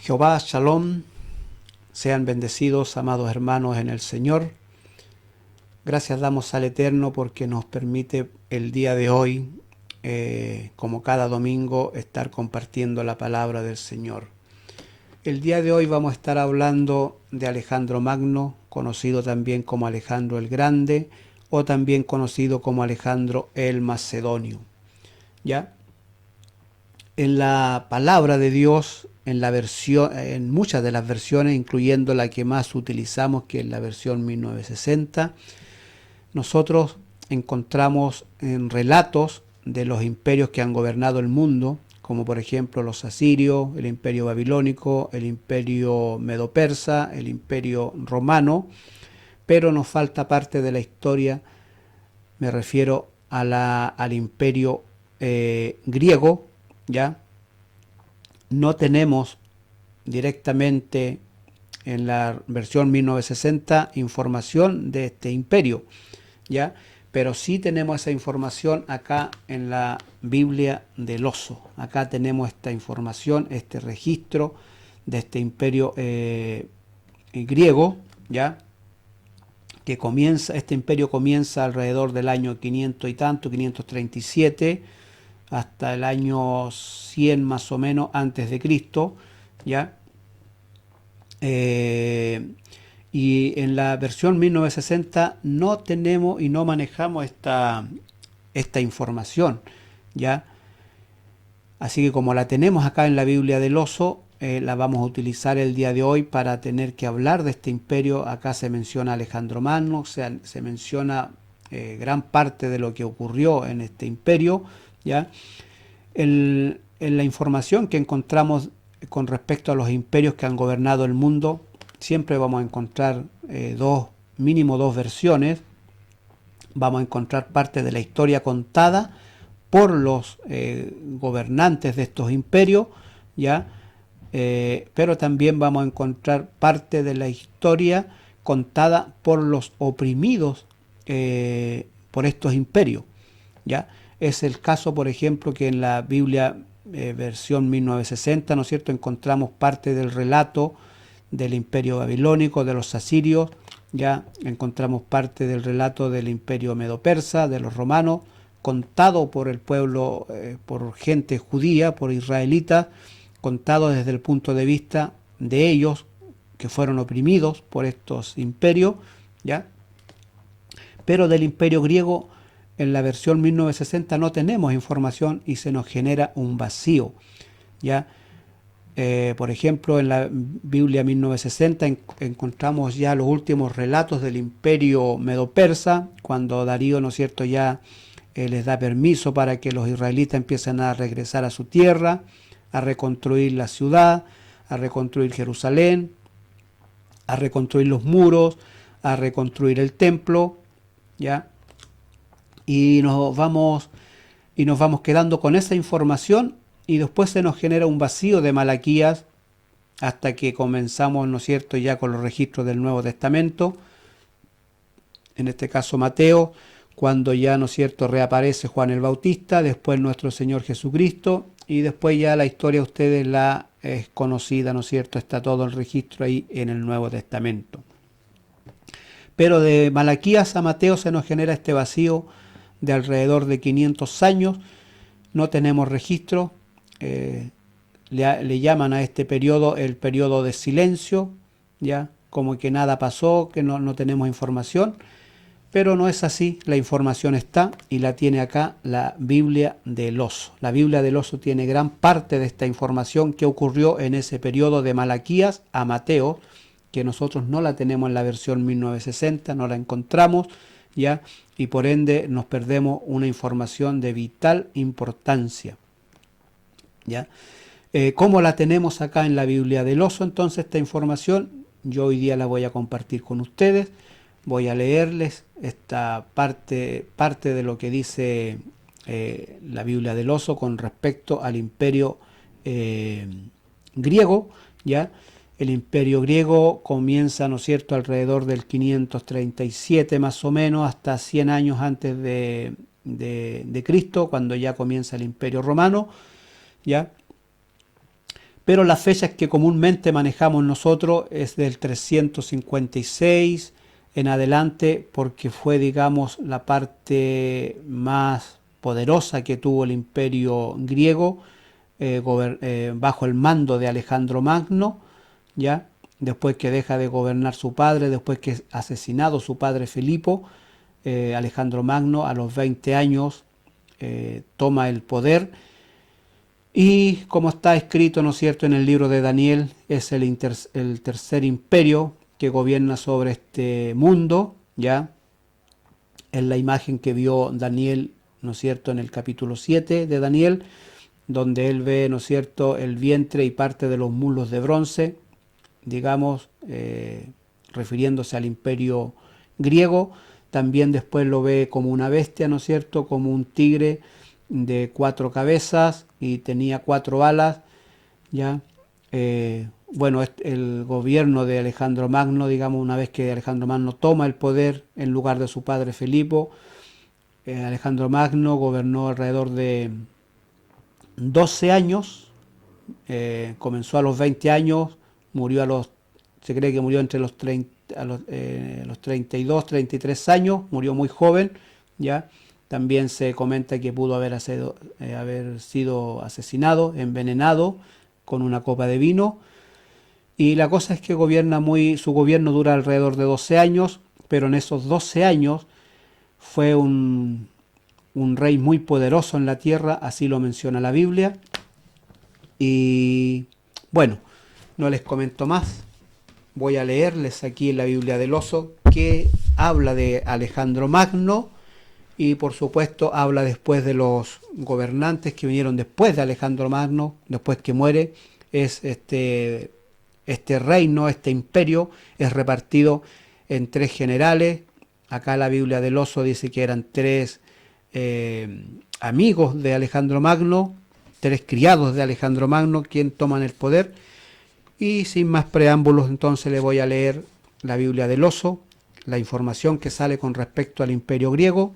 Jehová, Shalom, sean bendecidos, amados hermanos en el Señor. Gracias damos al Eterno porque nos permite el día de hoy, como cada domingo, estar compartiendo la palabra del Señor. El día de hoy vamos a estar hablando de Alejandro Magno, conocido también como Alejandro el Grande, o también conocido como Alejandro el Macedonio. ¿Ya? En la palabra de Dios, en muchas de las versiones, incluyendo la que más utilizamos, que es la versión 1960, nosotros encontramos en relatos de los imperios que han gobernado el mundo, como por ejemplo los asirios, el imperio babilónico, el imperio medo-persa, el imperio romano, pero nos falta parte de la historia, me refiero al imperio griego, ¿ya? No tenemos directamente en la versión 1960 información de este imperio, ¿ya? Pero sí tenemos esa información acá en la Biblia del Oso. Acá tenemos esta información, este registro de este imperio griego, ¿ya? Este imperio comienza alrededor del año 500 y tanto, 537, hasta el año 100 más o menos antes de Cristo, ¿ya? Y en la versión 1960 no tenemos y no manejamos esta información, ¿ya? Así que como la tenemos acá en la Biblia del Oso, la vamos a utilizar el día de hoy para tener que hablar de este imperio. Acá se menciona Alejandro Magno, se menciona gran parte de lo que ocurrió en este imperio, ¿ya? En la información que encontramos con respecto a los imperios que han gobernado el mundo, siempre vamos a encontrar mínimo dos versiones. Vamos a encontrar parte de la historia contada por los gobernantes de estos imperios, ¿ya? Pero también vamos a encontrar parte de la historia contada por los oprimidos por estos imperios, ¿ya? Es el caso, por ejemplo, que en la Biblia versión 1960, ¿no es cierto?, encontramos parte del relato del imperio babilónico, de los asirios, ya encontramos parte del relato del imperio medo-persa, de los romanos, contado por el pueblo, por gente judía, por israelitas, contado desde el punto de vista de ellos, que fueron oprimidos por estos imperios, ¿ya? Pero del imperio griego, en la versión 1960 no tenemos información y se nos genera un vacío, ¿ya? Por ejemplo, en la Biblia 1960 encontramos ya los últimos relatos del imperio medo-persa, cuando Darío, ¿no es cierto?, ya les da permiso para que los israelitas empiecen a regresar a su tierra, a reconstruir la ciudad, a reconstruir Jerusalén, a reconstruir los muros, a reconstruir el templo, ¿ya? Y nos vamos quedando con esa información y después se nos genera un vacío de Malaquías hasta que comenzamos, ¿no es cierto?, ya con los registros del Nuevo Testamento, en este caso Mateo, cuando ya, ¿no es cierto?, reaparece Juan el Bautista, después nuestro Señor Jesucristo, y después ya la historia de ustedes la es conocida, ¿no es cierto?, está todo el registro ahí en el Nuevo Testamento. Pero de Malaquías a Mateo se nos genera este vacío de alrededor de 500 años, no tenemos registro, le llaman a este periodo el periodo de silencio, ya como que nada pasó, que no tenemos información, pero no es así, la información está y la tiene acá la Biblia del Oso. La Biblia del Oso tiene gran parte de esta información que ocurrió en ese periodo de Malaquías a Mateo, que nosotros no la tenemos en la versión 1960, no la encontramos, ¿ya? Y por ende nos perdemos una información de vital importancia, ¿ya? ¿Cómo la tenemos acá en la Biblia del Oso? Entonces esta información yo hoy día la voy a compartir con ustedes. Voy a leerles esta parte de lo que dice la Biblia del Oso con respecto al imperio griego, ¿ya? El imperio griego comienza, ¿no es cierto?, alrededor del 537 más o menos, hasta 100 años antes de Cristo, cuando ya comienza el imperio romano, ¿ya? pero las fechas que comúnmente manejamos nosotros es del 356 en adelante, porque fue, digamos, la parte más poderosa que tuvo el imperio griego, bajo el mando de Alejandro Magno, ¿ya? Después que deja de gobernar su padre, después que es asesinado su padre Filipo, Alejandro Magno a los 20 años toma el poder, y como está escrito, ¿no es cierto?, en el libro de Daniel, es el tercer imperio que gobierna sobre este mundo, ¿ya? Es la imagen que vio Daniel, ¿no es cierto?, en el capítulo 7 de Daniel, donde él ve, ¿no es cierto?, el vientre y parte de los muslos de bronce, digamos, refiriéndose al imperio griego. También después lo ve como una bestia, ¿no es cierto?, como un tigre de 4 cabezas y tenía 4 alas, ¿ya? Bueno, el gobierno de Alejandro Magno, digamos, una vez que Alejandro Magno toma el poder en lugar de su padre Filipo, Alejandro Magno gobernó alrededor de 12 años, comenzó a los 20 años, se cree que murió entre los 32, 33 años, murió muy joven, ¿ya? También se comenta que pudo haber sido asesinado, envenenado con una copa de vino. Y la cosa es que su gobierno dura alrededor de 12 años, pero en esos 12 años fue un rey muy poderoso en la tierra, así lo menciona la Biblia. Y bueno, no les comento más. Voy a leerles aquí en la Biblia del Oso que habla de Alejandro Magno, y por supuesto habla después de los gobernantes que vinieron después de Alejandro Magno, después que muere. Es este reino, este imperio, es repartido en 3 generales. Acá la Biblia del Oso dice que eran 3 amigos de Alejandro Magno, 3 criados de Alejandro Magno, quien toman el poder. Y sin más preámbulos, entonces le voy a leer la Biblia del Oso, la información que sale con respecto al imperio griego.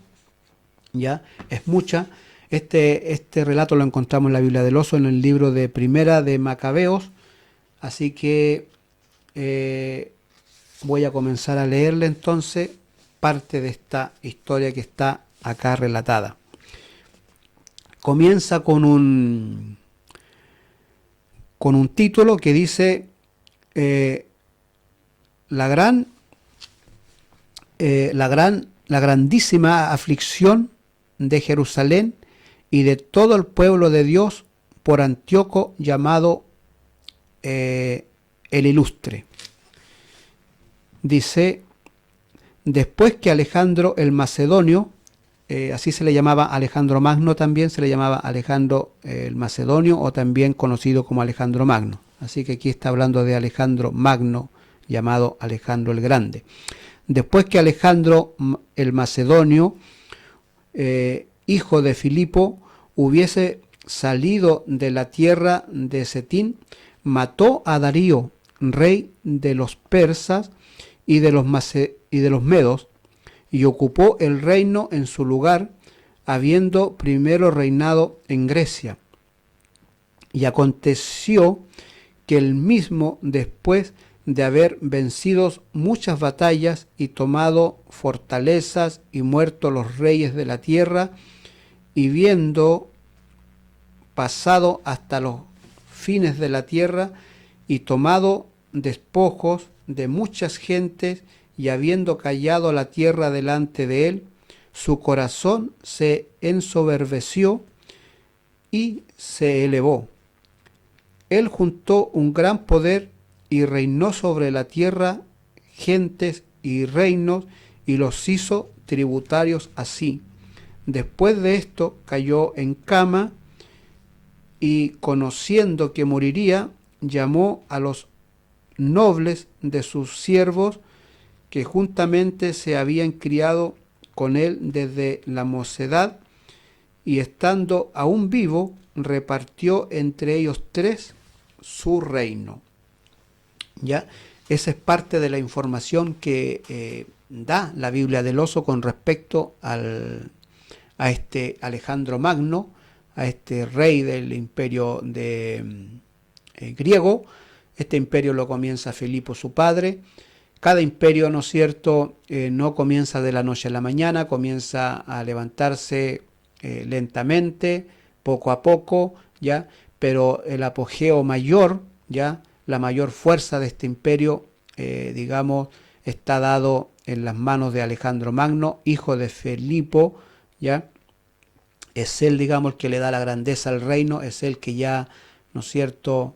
Ya es mucha. Este relato lo encontramos en la Biblia del Oso, en el libro de Primera de Macabeos. Así que voy a comenzar a leerle entonces parte de esta historia que está acá relatada. Comienza con un título que dice la grandísima aflicción de Jerusalén y de todo el pueblo de Dios por Antíoco llamado el Ilustre. Dice: después que Alejandro el Macedonio, así se le llamaba Alejandro Magno, también se le llamaba Alejandro el Macedonio, o también conocido como Alejandro Magno. Así que aquí está hablando de Alejandro Magno, llamado Alejandro el Grande. Después que Alejandro el Macedonio, hijo de Filipo, hubiese salido de la tierra de Cetín, mató a Darío, rey de los persas y de los medos, y ocupó el reino en su lugar, habiendo primero reinado en Grecia. Y aconteció que él mismo, después de haber vencido muchas batallas y tomado fortalezas y muerto los reyes de la tierra, y viendo pasado hasta los fines de la tierra y tomado despojos de muchas gentes, y habiendo callado la tierra delante de él, su corazón se ensoberbeció y se elevó. Él juntó un gran poder y reinó sobre la tierra gentes y reinos, y los hizo tributarios así. Después de esto cayó en cama, y conociendo que moriría, llamó a los nobles de sus siervos, que juntamente se habían criado con él desde la mocedad, y estando aún vivo, repartió entre ellos 3 su reino. ¿Ya? Esa es parte de la información que da la Biblia del Oso con respecto a este Alejandro Magno, a este rey del imperio de griego. Este imperio lo comienza Filipo, su padre. Cada imperio, ¿no es cierto?, no comienza de la noche a la mañana, comienza a levantarse lentamente, poco a poco, ¿ya? Pero el apogeo mayor, ¿ya?, la mayor fuerza de este imperio, digamos, está dado en las manos de Alejandro Magno, hijo de Filipo, ¿ya? Es él, digamos, el que le da la grandeza al reino, es él que ya, ¿no es cierto?,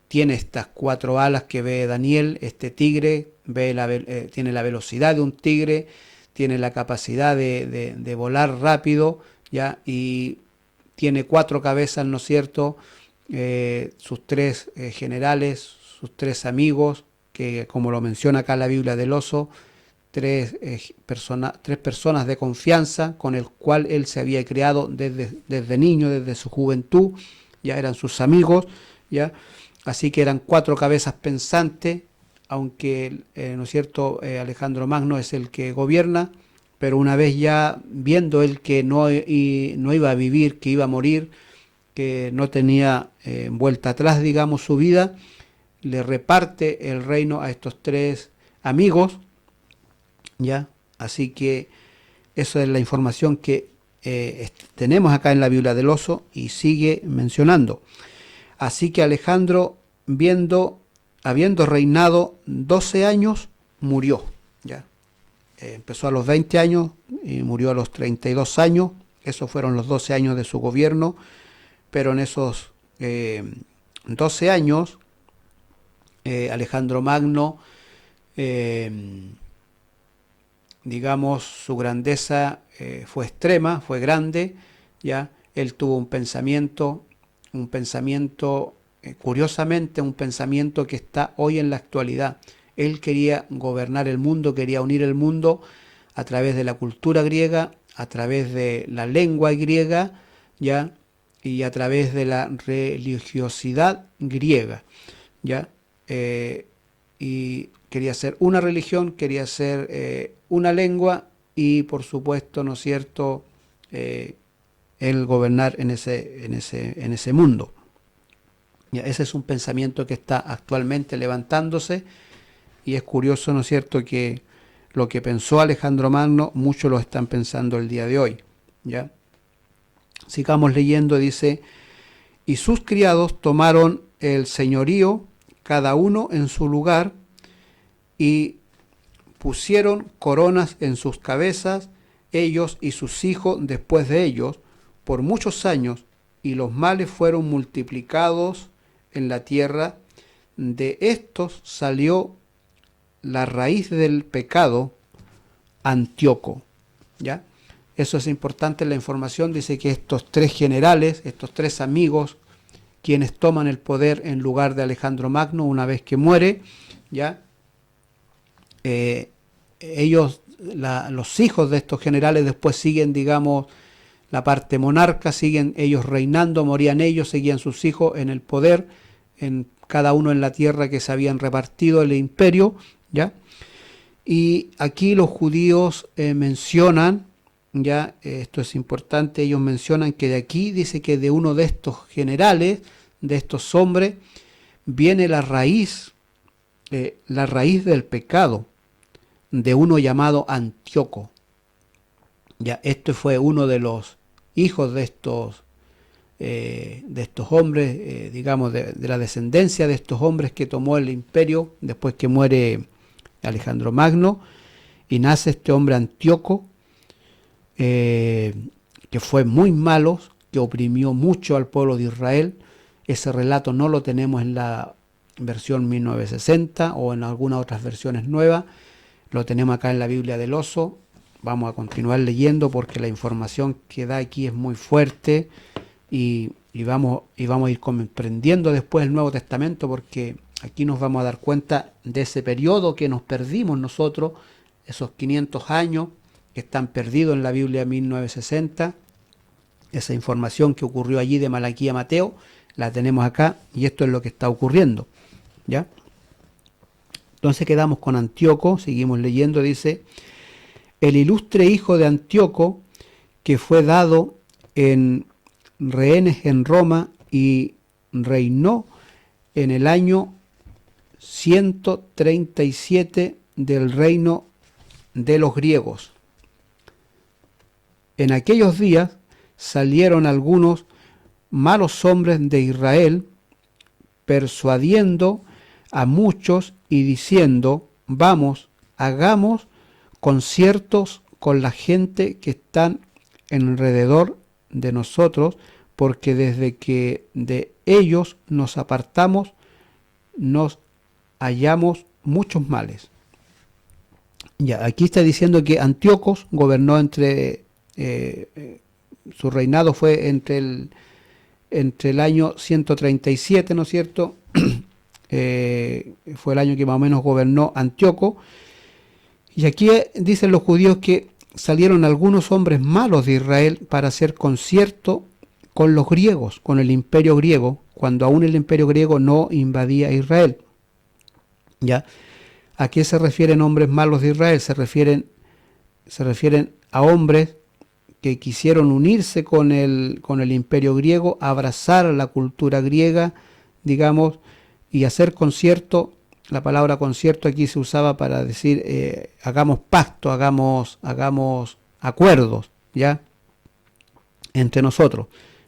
tiene estas 4 alas que ve Daniel, este tigre, tiene la velocidad de un tigre, tiene la capacidad de volar rápido, ¿ya? Y tiene 4 cabezas, ¿no es cierto?, sus 3 generales, sus 3 amigos, que como lo menciona acá la Biblia del oso, 3 personas de confianza con el cual él se había criado desde niño, desde su juventud, ya eran sus amigos, ya. Así que eran 4 cabezas pensantes, aunque, ¿no es cierto?, Alejandro Magno es el que gobierna, pero una vez ya viendo él que no iba a vivir, que iba a morir, que no tenía vuelta atrás, digamos, su vida, le reparte el reino a estos 3 amigos, ¿ya? Así que esa es la información que tenemos acá en la Biblia del oso, y sigue mencionando. Así que Alejandro, habiendo reinado 12 años, murió, ¿ya? Empezó a los 20 años y murió a los 32 años. Esos fueron los 12 años de su gobierno, pero en esos 12 años, Alejandro Magno, digamos, su grandeza fue extrema, fue grande, ¿ya? Él tuvo un pensamiento, curiosamente, un pensamiento que está hoy en la actualidad. Él quería gobernar el mundo, quería unir el mundo a través de la cultura griega, a través de la lengua griega, ¿ya?, y a través de la religiosidad griega, ¿ya? Y quería ser una religión, quería ser una lengua y, por supuesto, ¿no es cierto?, el gobernar en ese mundo. Ya, ese es un pensamiento que está actualmente levantándose, y es curioso, ¿no es cierto?, que lo que pensó Alejandro Magno, muchos lo están pensando el día de hoy, ¿ya? Sigamos leyendo, dice: y sus criados tomaron el señorío, cada uno en su lugar, y pusieron coronas en sus cabezas, ellos y sus hijos después de ellos, por muchos años, y los males fueron multiplicados en la tierra. De estos salió la raíz del pecado, Antíoco, ¿ya? Eso es importante en la información. Dice que estos 3 generales, estos 3 amigos, quienes toman el poder en lugar de Alejandro Magno una vez que muere, ¿ya? Ellos, los hijos de estos generales después siguen, digamos, la parte monarca, siguen ellos reinando, morían ellos, seguían sus hijos en el poder, en cada uno en la tierra que se habían repartido el imperio, ¿ya? Y aquí los judíos mencionan, ya, esto es importante, ellos mencionan que de aquí, dice que de uno de estos generales, de estos hombres, viene la raíz del pecado, de uno llamado Antíoco. Ya, este fue uno de los hijos de estos hombres, digamos, de la descendencia de estos hombres que tomó el imperio después que muere Alejandro Magno, y nace este hombre Antíoco, que fue muy malo, que oprimió mucho al pueblo de Israel. Ese relato no lo tenemos en la versión 1960 o en algunas otras versiones nuevas, lo tenemos acá en la Biblia del oso. Vamos a continuar leyendo porque la información que da aquí es muy fuerte, y vamos a ir comprendiendo después el Nuevo Testamento, porque aquí nos vamos a dar cuenta de ese periodo que nos perdimos nosotros, esos 500 años que están perdidos en la Biblia 1960. Esa información que ocurrió allí de Malaquía a Mateo la tenemos acá, y esto es lo que está ocurriendo, ¿ya? Entonces quedamos con Antíoco, seguimos leyendo, dice: el ilustre hijo de Antíoco, que fue dado en rehenes en Roma y reinó en el año 137 del reino de los griegos. En aquellos días salieron algunos malos hombres de Israel, persuadiendo a muchos y diciendo: vamos, hagamos conciertos con la gente que están alrededor de nosotros, porque desde que de ellos nos apartamos, nos hallamos muchos males. Ya, aquí está diciendo que Antíocos gobernó su reinado fue entre el año 137, ¿no es cierto? Fue el año que más o menos gobernó Antíoco. Y aquí dicen los judíos que salieron algunos hombres malos de Israel para hacer concierto con los griegos, con el imperio griego, cuando aún el imperio griego no invadía Israel. ¿Ya? ¿A qué se refieren hombres malos de Israel? Se refieren a hombres que quisieron unirse con el imperio griego, abrazar la cultura griega, digamos, y hacer concierto. La palabra concierto aquí se usaba para decir hagamos pacto, hagamos acuerdos, ¿ya? Entre nosotros,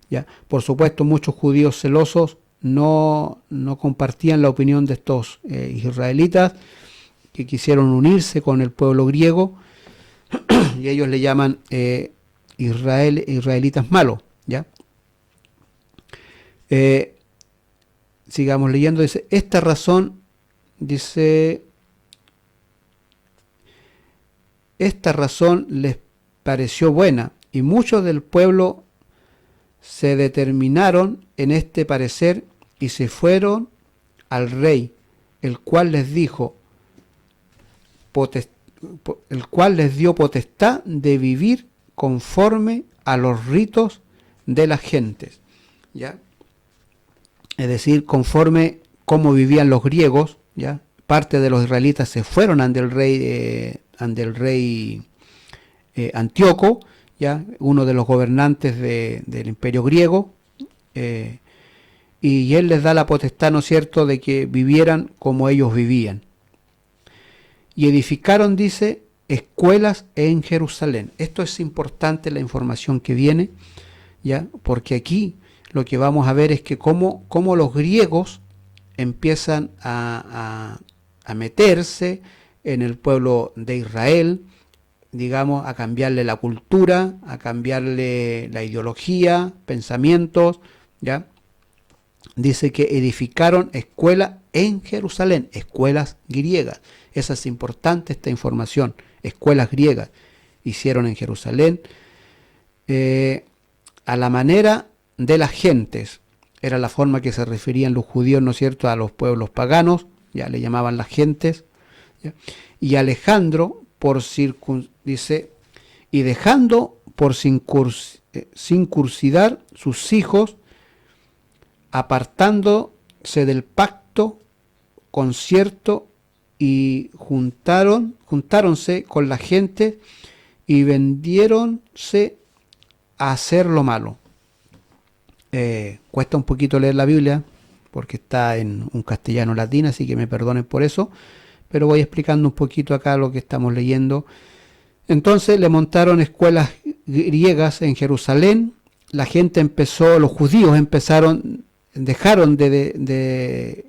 ¿ya? Por supuesto, muchos judíos celosos no compartían la opinión de estos israelitas que quisieron unirse con el pueblo griego, y ellos le llaman israelitas malos, ¿ya? Sigamos leyendo. Dice: esta razón les pareció buena, y muchos del pueblo se determinaron en este parecer y se fueron al rey, el cual les dio potestad de vivir conforme a los ritos de las gentes, ¿ya? Es decir, conforme como vivían los griegos, ¿ya? Parte de los israelitas se fueron ante el rey Antíoco, ¿ya? Uno de los gobernantes del imperio griego, y él les da la potestad, ¿no es cierto?, de que vivieran como ellos vivían. Y edificaron, dice, escuelas en Jerusalén. Esto es importante, la información que viene, ¿ya? Porque aquí lo que vamos a ver es que cómo los griegos empiezan a meterse en el pueblo de Israel, digamos, a cambiarle la cultura, a cambiarle la ideología, pensamientos, ¿ya? Dice que edificaron escuelas en Jerusalén, escuelas griegas. Esa es importante, esta información. Escuelas griegas hicieron en Jerusalén, a la manera de las gentes. Era la forma que se referían los judíos, ¿no es cierto?, a los pueblos paganos, ya le llamaban las gentes, ¿ya? Y Alejandro, dice, y dejando por circuncidar sus hijos, apartándose del pacto, concierto, y juntáronse con la gente y vendiéronse a hacer lo malo. Cuesta un poquito leer la Biblia porque está en un castellano latín, así que me perdonen por eso, pero voy explicando un poquito acá lo que estamos leyendo. Entonces le montaron escuelas griegas en Jerusalén. La gente los judíos dejaron de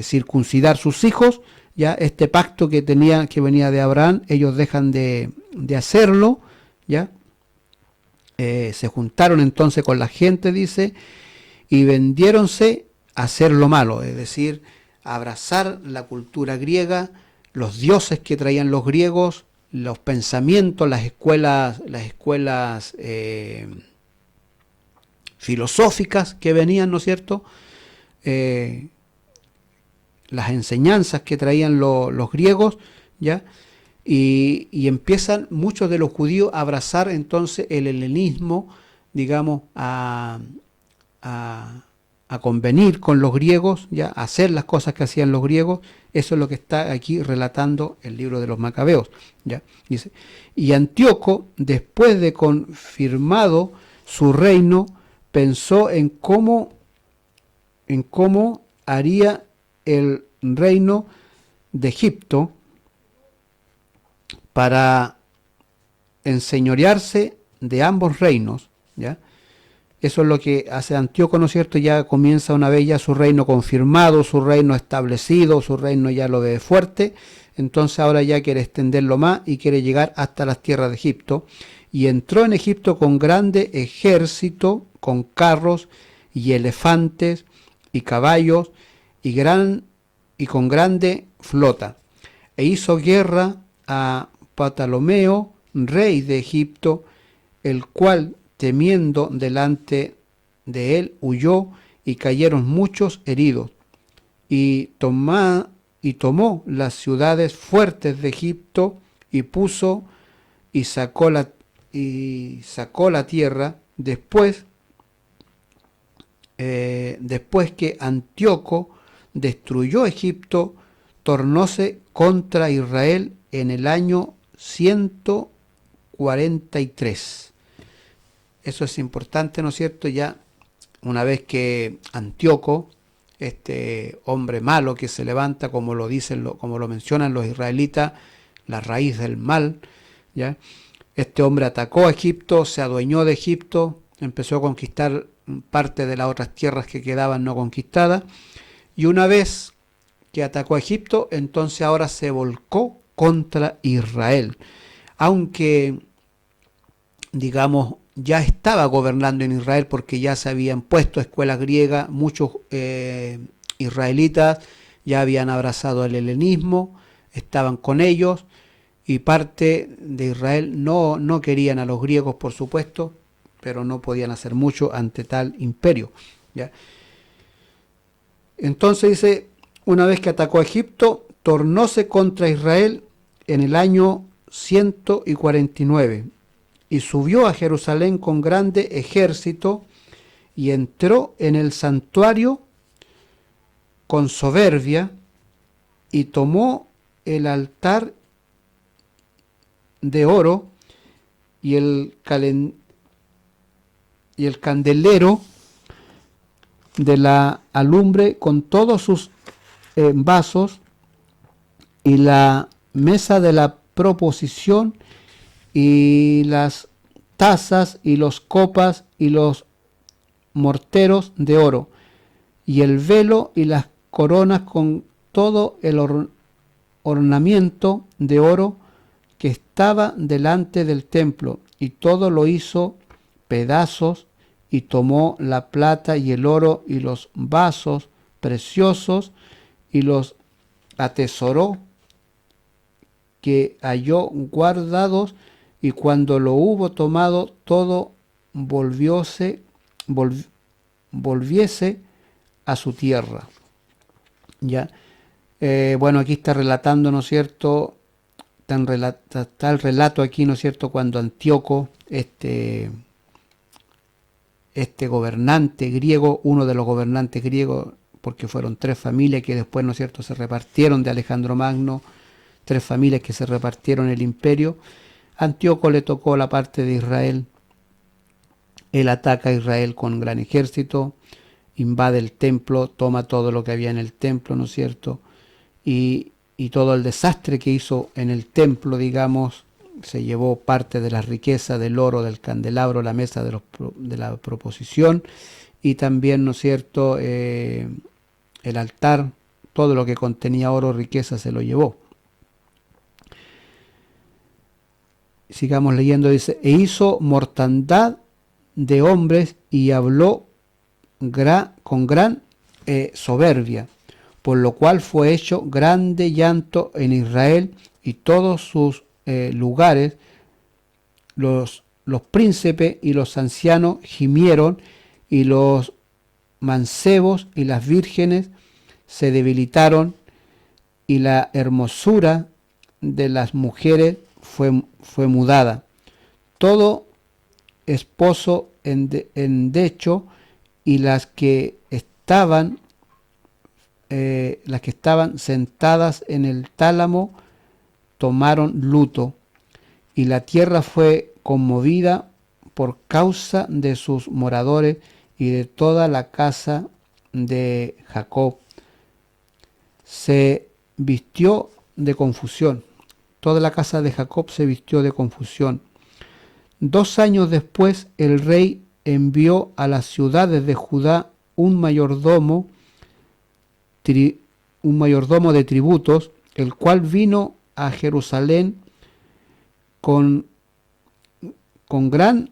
circuncidar sus hijos. Ya este pacto que venía de Abraham, ellos dejan de hacerlo, ya. Se juntaron entonces con la gente, dice, y vendiéronse a hacer lo malo, es decir, a abrazar la cultura griega, los dioses que traían los griegos, los pensamientos, las escuelas filosóficas que venían, ¿no es cierto?, las enseñanzas que traían los griegos, ¿ya? Y empiezan muchos de los judíos a abrazar entonces el helenismo, digamos, a convenir con los griegos, ¿ya? A hacer las cosas que hacían los griegos. Eso es lo que está aquí relatando el libro de los Macabeos, ¿ya? Dice: y Antíoco, después de confirmado su reino, pensó en cómo en cómo haría el reino de Egipto para enseñorearse de ambos reinos, ¿ya? Eso es lo que hace Antíoco, ¿no es cierto? Ya comienza una vez ya su reino confirmado, su reino establecido, su reino ya lo ve fuerte, entonces ahora ya quiere extenderlo más y quiere llegar hasta las tierras de Egipto. Y entró en Egipto con grande ejército, con carros y elefantes y caballos y con grande flota. E hizo guerra a Ptolomeo, rey de Egipto, el cual, temiendo delante de él, huyó y cayeron muchos heridos. Y tomó las ciudades fuertes de Egipto y puso y sacó la tierra después que Antíoco destruyó Egipto, tornóse contra Israel en el año 143. Eso es importante, ¿no es cierto? Ya una vez que Antíoco, este hombre malo que se levanta, como lo dicen, como lo mencionan los israelitas, la raíz del mal, ¿ya? Este hombre atacó a Egipto, se adueñó de Egipto, empezó a conquistar parte de las otras tierras que quedaban no conquistadas, y una vez que atacó a Egipto, entonces ahora se volcó contra Israel. Aunque, digamos, ya estaba gobernando en Israel porque ya se habían puesto escuelas griegas, muchos israelitas ya habían abrazado el helenismo, estaban con ellos, y parte de Israel no querían a los griegos, por supuesto, pero no podían hacer mucho ante tal imperio, ¿ya? Entonces dice, una vez que atacó a Egipto, tornóse contra Israel en el año 149 y subió a Jerusalén con grande ejército y entró en el santuario con soberbia y tomó el altar de oro y el candelero de la alumbre con todos sus vasos y la mesa de la proposición y las tazas y los copas y los morteros de oro y el velo y las coronas con todo el ornamiento de oro que estaba delante del templo, y todo lo hizo pedazos, y tomó la plata y el oro y los vasos preciosos y los atesoró que halló guardados, y cuando lo hubo tomado todo volviese a su tierra. Ya, bueno, aquí está relatando, ¿no es cierto? Está el relato aquí, ¿no es cierto? Cuando Antíoco, este gobernante griego, uno de los gobernantes griegos, porque fueron tres familias que después, ¿no es cierto?, se repartieron de Alejandro Magno, tres familias que se repartieron el imperio. Antíoco le tocó la parte de Israel. Él ataca a Israel con un gran ejército, invade el templo, toma todo lo que había en el templo, ¿no es cierto? Y todo el desastre que hizo en el templo, digamos, se llevó parte de la riqueza del oro, del candelabro, la mesa de la proposición, y también, ¿no es cierto?, el altar, todo lo que contenía oro, riqueza, se lo llevó. Sigamos leyendo, dice, e hizo mortandad de hombres y habló con gran soberbia, por lo cual fue hecho grande llanto en Israel, y todos sus lugares, los príncipes y los ancianos gimieron, y los mancebos y las vírgenes se debilitaron, y la hermosura de las mujeres fue mudada. Todo esposo endecho, y las que estaban sentadas en el tálamo tomaron luto, y la tierra fue conmovida por causa de sus moradores y de toda la casa de Jacob se vistió de confusión. Toda la casa de Jacob se vistió de confusión. 2 años después, el rey envió a las ciudades de Judá un mayordomo de tributos, el cual vino a Jerusalén con gran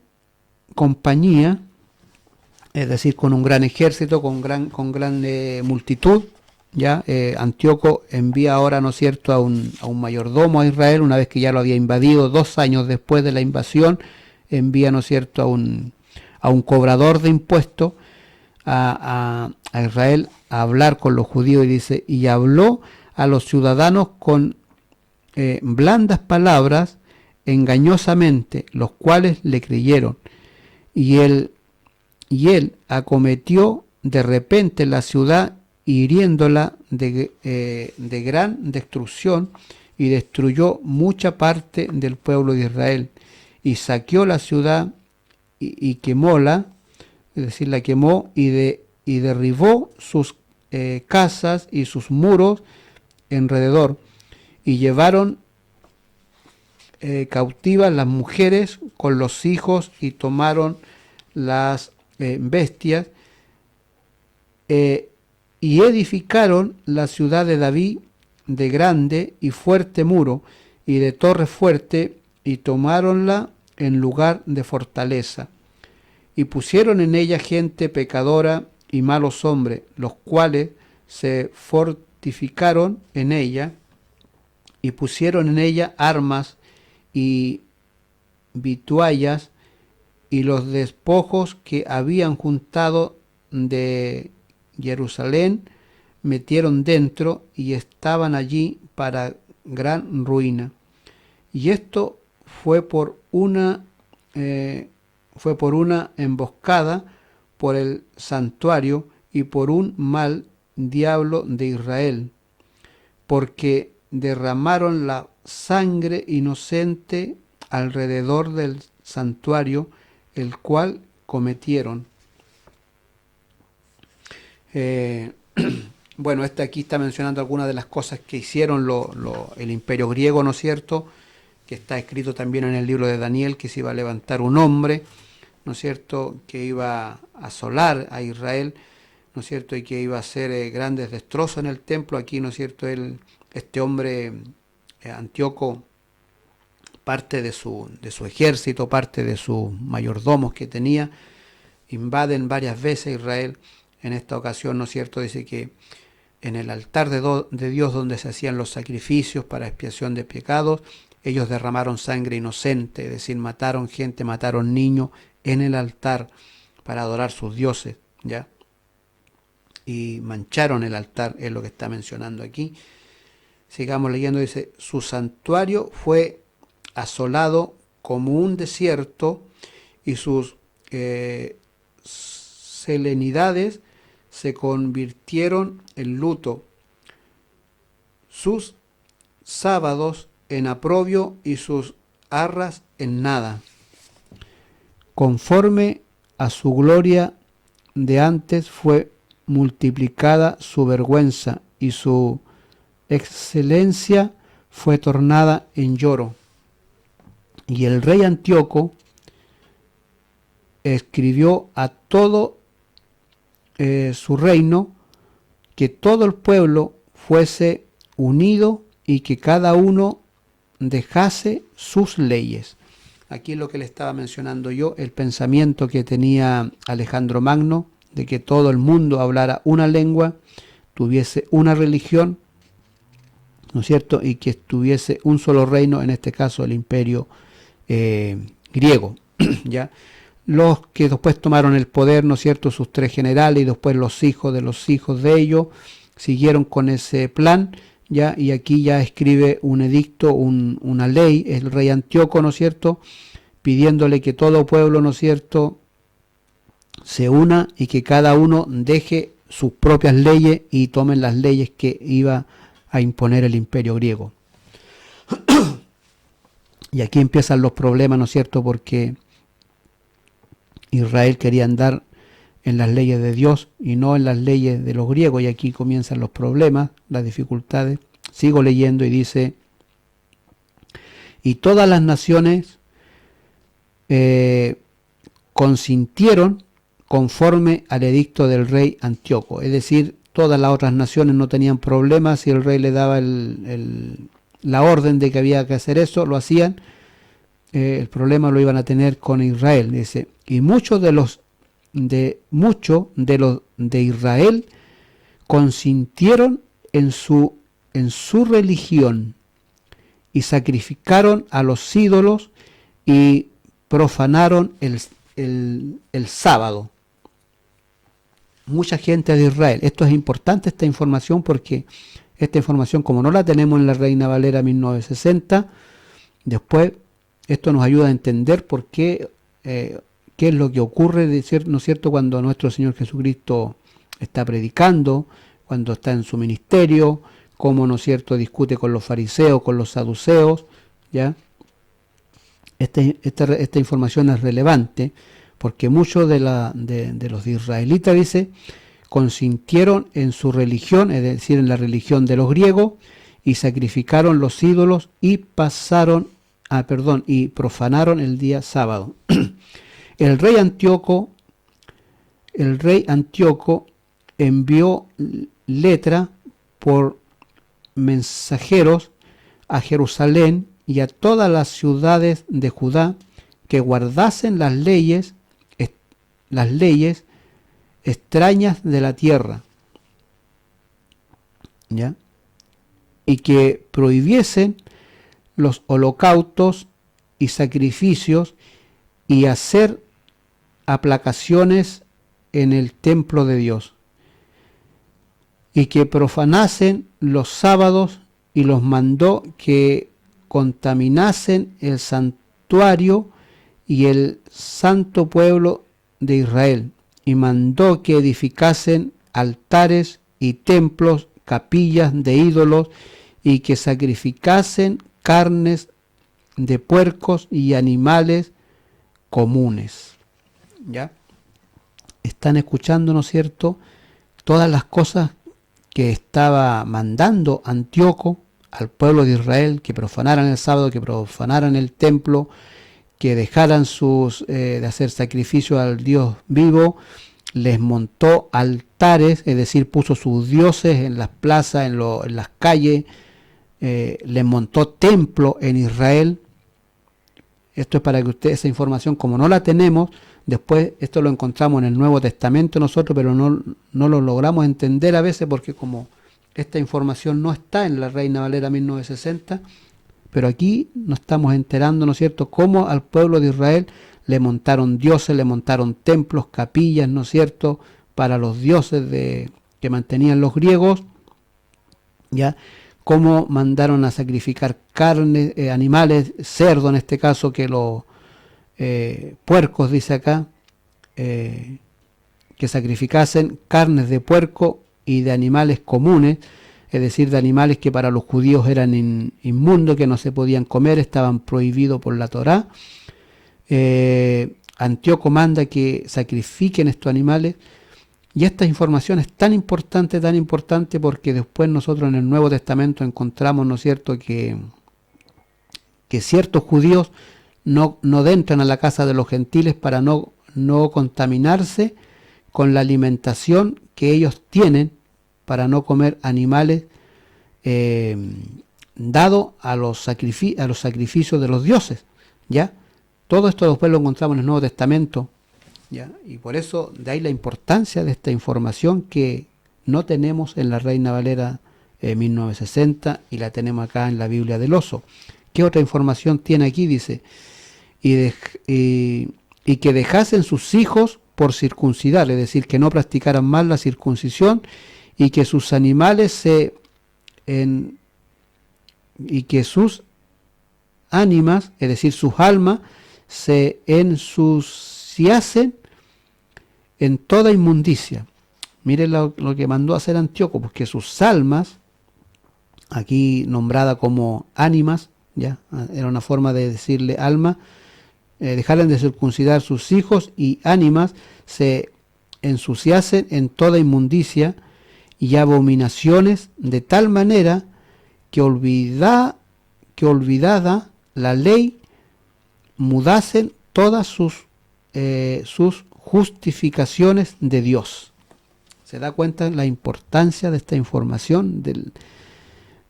compañía, es decir, con un gran ejército, con gran multitud. Ya Antíoco envía ahora, ¿no es cierto?, a un mayordomo a Israel, una vez que ya lo había invadido. 2 años después de la invasión, envía, ¿no es cierto?, a un cobrador de impuestos a Israel a hablar con los judíos, y dice, y habló a los ciudadanos con blandas palabras engañosamente, los cuales le creyeron. Y él acometió de repente la ciudad, hiriéndola de gran destrucción, y destruyó mucha parte del pueblo de Israel, y saqueó la ciudad y quemóla, es decir, la quemó, y derribó sus casas y sus muros alrededor, y llevaron cautivas las mujeres con los hijos, y tomaron las bestias, y edificaron la ciudad de David de grande y fuerte muro, y de torre fuerte, y tomáronla en lugar de fortaleza, y pusieron en ella gente pecadora y malos hombres, los cuales se fortificaron en ella, y pusieron en ella armas y vituallas, y los despojos que habían juntado de Jerusalén metieron dentro, y estaban allí para gran ruina. Y esto fue por una emboscada por el santuario y por un mal diablo de Israel, porque derramaron la sangre inocente alrededor del santuario, el cual cometieron. Bueno, aquí está mencionando algunas de las cosas que hicieron el imperio griego, ¿no es cierto?, que está escrito también en el libro de Daniel, que se iba a levantar un hombre, ¿no es cierto?, que iba a asolar a Israel, ¿no es cierto?, y que iba a hacer grandes destrozos en el templo. Aquí, ¿no es cierto?, este hombre, Antíoco, parte de su ejército, parte de sus mayordomos que tenía, invaden varias veces Israel. En esta ocasión, ¿no es cierto?, dice que en el altar de Dios, donde se hacían los sacrificios para expiación de pecados, ellos derramaron sangre inocente, es decir, mataron gente, mataron niños en el altar para adorar sus dioses, ¿ya? Y mancharon el altar, es lo que está mencionando aquí. Sigamos leyendo, dice, su santuario fue asolado como un desierto, y sus solemnidades se convirtieron en luto, sus sábados en aprobio, y sus arras en nada. Conforme a su gloria de antes fue multiplicada su vergüenza, y su excelencia fue tornada en lloro. Y el rey Antíoco escribió a todo su reino que todo el pueblo fuese unido, y que cada uno dejase sus leyes. Aquí es lo que le estaba mencionando yo, el pensamiento que tenía Alejandro Magno, de que todo el mundo hablara una lengua, tuviese una religión, ¿no es cierto?, y que estuviese un solo reino, en este caso el imperio griego, ¿ya? Los que después tomaron el poder, ¿no es cierto?, sus 3 generales, y después los hijos de ellos, siguieron con ese plan, ¿ya? Y aquí ya escribe un edicto, una ley, el rey Antíoco, ¿no es cierto?, pidiéndole que todo pueblo, ¿no es cierto?, se una, y que cada uno deje sus propias leyes y tomen las leyes que iba a imponer el imperio griego. Y aquí empiezan los problemas, ¿no es cierto?, porque Israel quería andar en las leyes de Dios y no en las leyes de los griegos, y aquí comienzan los problemas, las dificultades. Sigo leyendo y dice, y todas las naciones consintieron conforme al edicto del rey Antíoco, es decir, todas las otras naciones no tenían problemas, si el rey le daba la orden de que había que hacer eso, lo hacían. El problema lo iban a tener con Israel, dice, y muchos de los de Israel consintieron en su religión y sacrificaron a los ídolos y profanaron el sábado. Mucha gente de Israel. Esto es importante, esta información, porque esta información, como no la tenemos en la Reina Valera 1960, después esto nos ayuda a entender por qué, qué es lo que ocurre, ¿no es cierto?, cuando nuestro Señor Jesucristo está predicando, cuando está en su ministerio, cómo, ¿no es cierto?, discute con los fariseos, con los saduceos, ¿ya? Esta información es relevante porque muchos de los israelitas, dice, consintieron en su religión, es decir, en la religión de los griegos, y sacrificaron los ídolos y y profanaron el día sábado. El rey Antíoco envió letra por mensajeros a Jerusalén y a todas las ciudades de Judá que guardasen las leyes extrañas de la tierra, ¿ya? Y que prohibiesen los holocaustos y sacrificios y hacer aplacaciones en el templo de Dios, y que profanasen los sábados, y los mandó que contaminasen el santuario y el santo pueblo de Israel, y mandó que edificasen altares y templos, capillas de ídolos, y que sacrificasen carnes de puercos y animales comunes. ¿Ya? Están escuchando, ¿no es cierto?, todas las cosas que estaba mandando Antíoco al pueblo de Israel, que profanaran el sábado, que profanaran el templo, que dejaran de hacer sacrificio al Dios vivo. Les montó altares, es decir, puso sus dioses en las plazas, en las calles, les montó templo en Israel. Esto es para que ustedes, esa información, como no la tenemos, después esto lo encontramos en el Nuevo Testamento nosotros, pero no lo logramos entender a veces porque como esta información no está en la Reina Valera 1960, pero aquí nos estamos enterando, ¿no es cierto?, cómo al pueblo de Israel le montaron dioses, le montaron templos, capillas, ¿no es cierto?, para los dioses que mantenían los griegos, ¿ya?, cómo mandaron a sacrificar carne, animales, cerdo en este caso, que los puercos, dice acá, que sacrificasen carnes de puerco y de animales comunes, es decir, de animales que para los judíos eran inmundos, que no se podían comer, estaban prohibidos por la Torá. Antíoco manda que sacrifiquen estos animales, y esta información es tan importante porque después nosotros en el Nuevo Testamento encontramos, ¿no es cierto?, que ciertos judíos no entran a la casa de los gentiles para no contaminarse con la alimentación que ellos tienen, para no comer animales dado a los sacrificios de los dioses, ¿ya? Todo esto después lo encontramos en el Nuevo Testamento, ¿ya? Y por eso de ahí la importancia de esta información que no tenemos en la Reina Valera 1960 y la tenemos acá en la Biblia del Oso. ¿Qué otra información tiene aquí? Dice, y que dejasen sus hijos por circuncidar, es decir, que no practicaran más la circuncisión, y que sus animales y que sus ánimas, es decir, sus almas, se ensuciasen en toda inmundicia. Miren lo que mandó a hacer Antíoco, porque sus almas, aquí nombrada como ánimas, ya era una forma de decirle alma, dejaran de circuncidar sus hijos, y ánimas se ensuciasen en toda inmundicia y abominaciones, de tal manera que olvidada la ley, mudasen todas sus justificaciones de Dios. ¿Se da cuenta la importancia de esta información?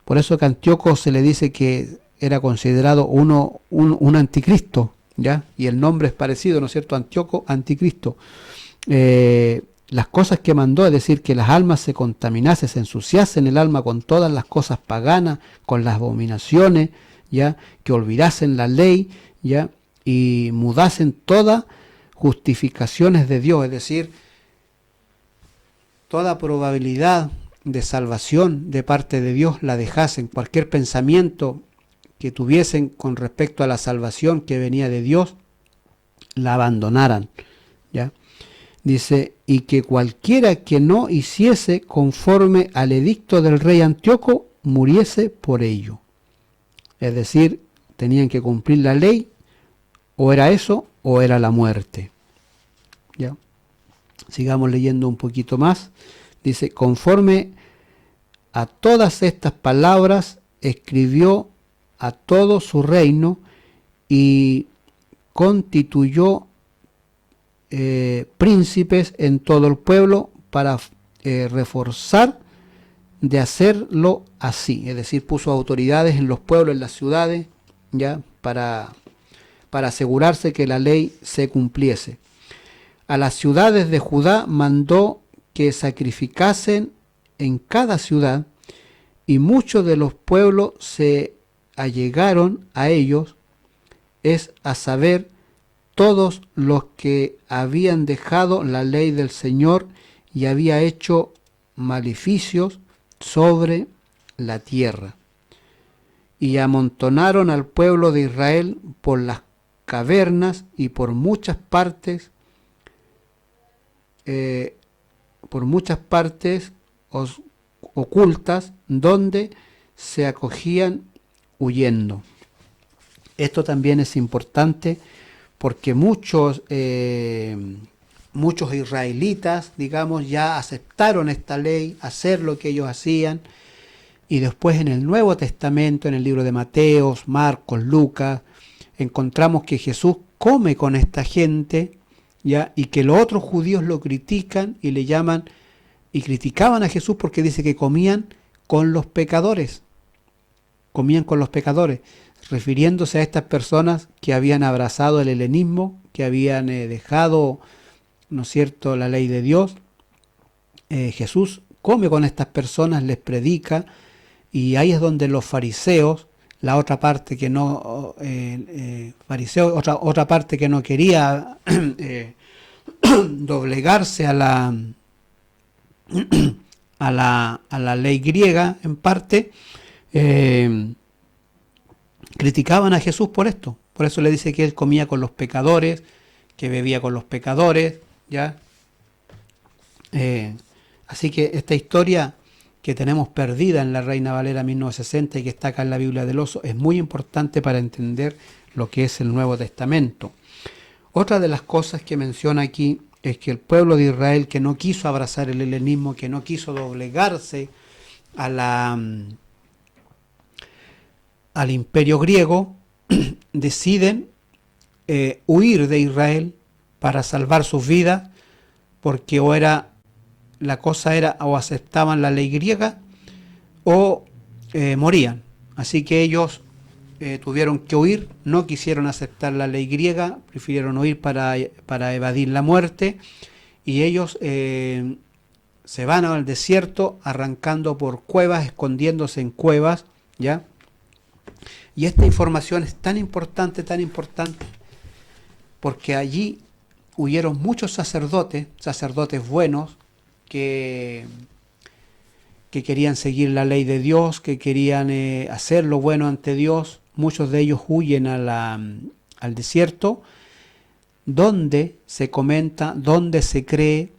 Por eso que Antíoco se le dice que era considerado un anticristo, ¿ya? Y el nombre es parecido, ¿no es cierto? Antíoco, anticristo. Las cosas que mandó, es decir, que las almas se contaminasen, se ensuciasen el alma con todas las cosas paganas, con las abominaciones, ¿ya? Que olvidasen la ley, ¿ya? Y mudasen todas justificaciones de Dios, es decir, toda probabilidad de salvación de parte de Dios la dejasen, cualquier pensamiento que tuviesen con respecto a la salvación que venía de Dios, la abandonaran, ¿ya? Dice, y que cualquiera que no hiciese conforme al edicto del rey Antíoco, muriese por ello. Es decir, tenían que cumplir la ley, o era eso, o era la muerte. ¿Ya? Sigamos leyendo un poquito más. Dice, conforme a todas estas palabras, escribió a todo su reino y constituyó príncipes en todo el pueblo para reforzar de hacerlo así, es decir, puso autoridades en los pueblos, en las ciudades, ya para asegurarse que la ley se cumpliese. A las ciudades de Judá mandó que sacrificasen en cada ciudad, y muchos de los pueblos se allegaron a ellos, es a saber, todos los que habían dejado la ley del Señor y había hecho maleficios sobre la tierra. Y amontonaron al pueblo de Israel por las cavernas y por muchas partes ocultas, donde se acogían huyendo. Esto también es importante porque muchos israelitas, digamos, ya aceptaron esta ley, hacer lo que ellos hacían, y después en el Nuevo Testamento, en el libro de Mateos, Marcos, Lucas, encontramos que Jesús come con esta gente, ¿ya? Y que los otros judíos lo critican y le llaman, y criticaban a Jesús porque dice que comían con los pecadores, refiriéndose a estas personas que habían abrazado el helenismo, que habían dejado, ¿no es cierto?, la ley de Dios. Jesús come con estas personas, les predica, y ahí es donde los fariseos, la otra parte que no, otra parte que no quería doblegarse a la ley griega, en parte, criticaban a Jesús por esto. Por eso le dice que él comía con los pecadores, que bebía con los pecadores, ¿ya? Así que esta historia que tenemos perdida en la Reina Valera 1960 y que está acá en la Biblia del Oso es muy importante para entender lo que es el Nuevo Testamento. Otra de las cosas que menciona aquí es que el pueblo de Israel, que no quiso abrazar el helenismo, que no quiso doblegarse al imperio griego, deciden huir de Israel para salvar sus vidas, porque la cosa era o aceptaban la ley griega o morían. Así que ellos tuvieron que huir, no quisieron aceptar la ley griega, prefirieron huir para evadir la muerte, y ellos se van al desierto arrancando por cuevas, escondiéndose en cuevas, ¿ya? Y esta información es tan importante, porque allí huyeron muchos sacerdotes buenos, que querían seguir la ley de Dios, que querían hacer lo bueno ante Dios. Muchos de ellos huyen al desierto, donde se comenta, donde se cree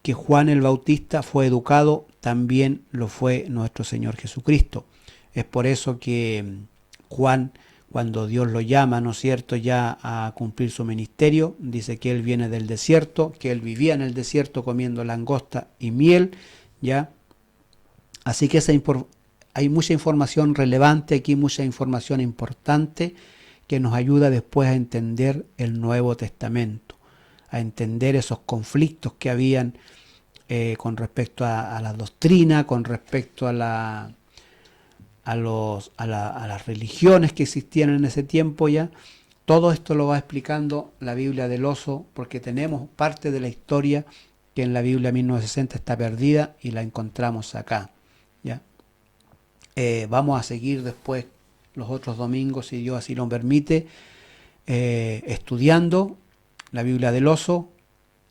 que Juan el Bautista fue educado, también lo fue nuestro Señor Jesucristo. Es por eso que Juan, cuando Dios lo llama, ¿no es cierto?, ya a cumplir su ministerio. Dice que él viene del desierto, que él vivía en el desierto comiendo langosta y miel, ¿ya? Así que hay mucha información relevante aquí, mucha información importante que nos ayuda después a entender el Nuevo Testamento, a entender esos conflictos que habían con respecto a la doctrina, con respecto a las religiones que existían en ese tiempo ya. Todo esto lo va explicando la Biblia del Oso, porque tenemos parte de la historia que en la Biblia 1960 está perdida y la encontramos acá, ¿ya? Vamos a seguir después los otros domingos, si Dios así lo permite, estudiando la Biblia del Oso,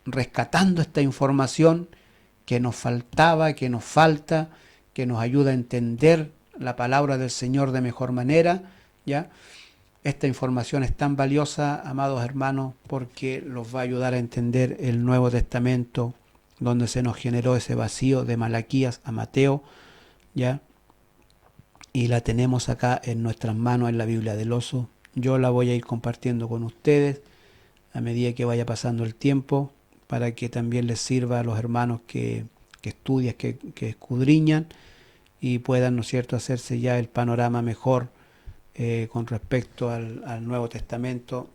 rescatando esta información que nos faltaba, que nos falta, que nos ayuda a entender la palabra del Señor de mejor manera, ¿ya? Esta información es tan valiosa, amados hermanos, porque los va a ayudar a entender el Nuevo Testamento, donde se nos generó ese vacío de Malaquías a Mateo, ¿ya? Y la tenemos acá en nuestras manos en la Biblia del Oso. Yo la voy a ir compartiendo con ustedes a medida que vaya pasando el tiempo, para que también les sirva a los hermanos que estudian, que escudriñan, y puedan, ¿no es cierto?, hacerse ya el panorama mejor con respecto al Nuevo Testamento,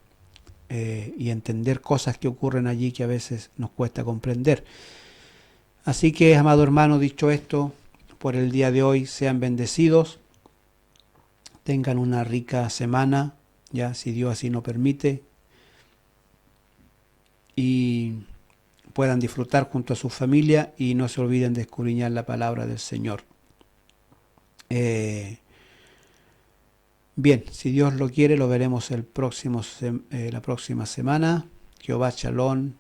y entender cosas que ocurren allí que a veces nos cuesta comprender. Así que, amado hermano, dicho esto, por el día de hoy, sean bendecidos, tengan una rica semana, ya si Dios así nos permite, y puedan disfrutar junto a su familia, y no se olviden de escudriñar la palabra del Señor. Bien, si Dios lo quiere, lo veremos la próxima semana. Jehová Shalom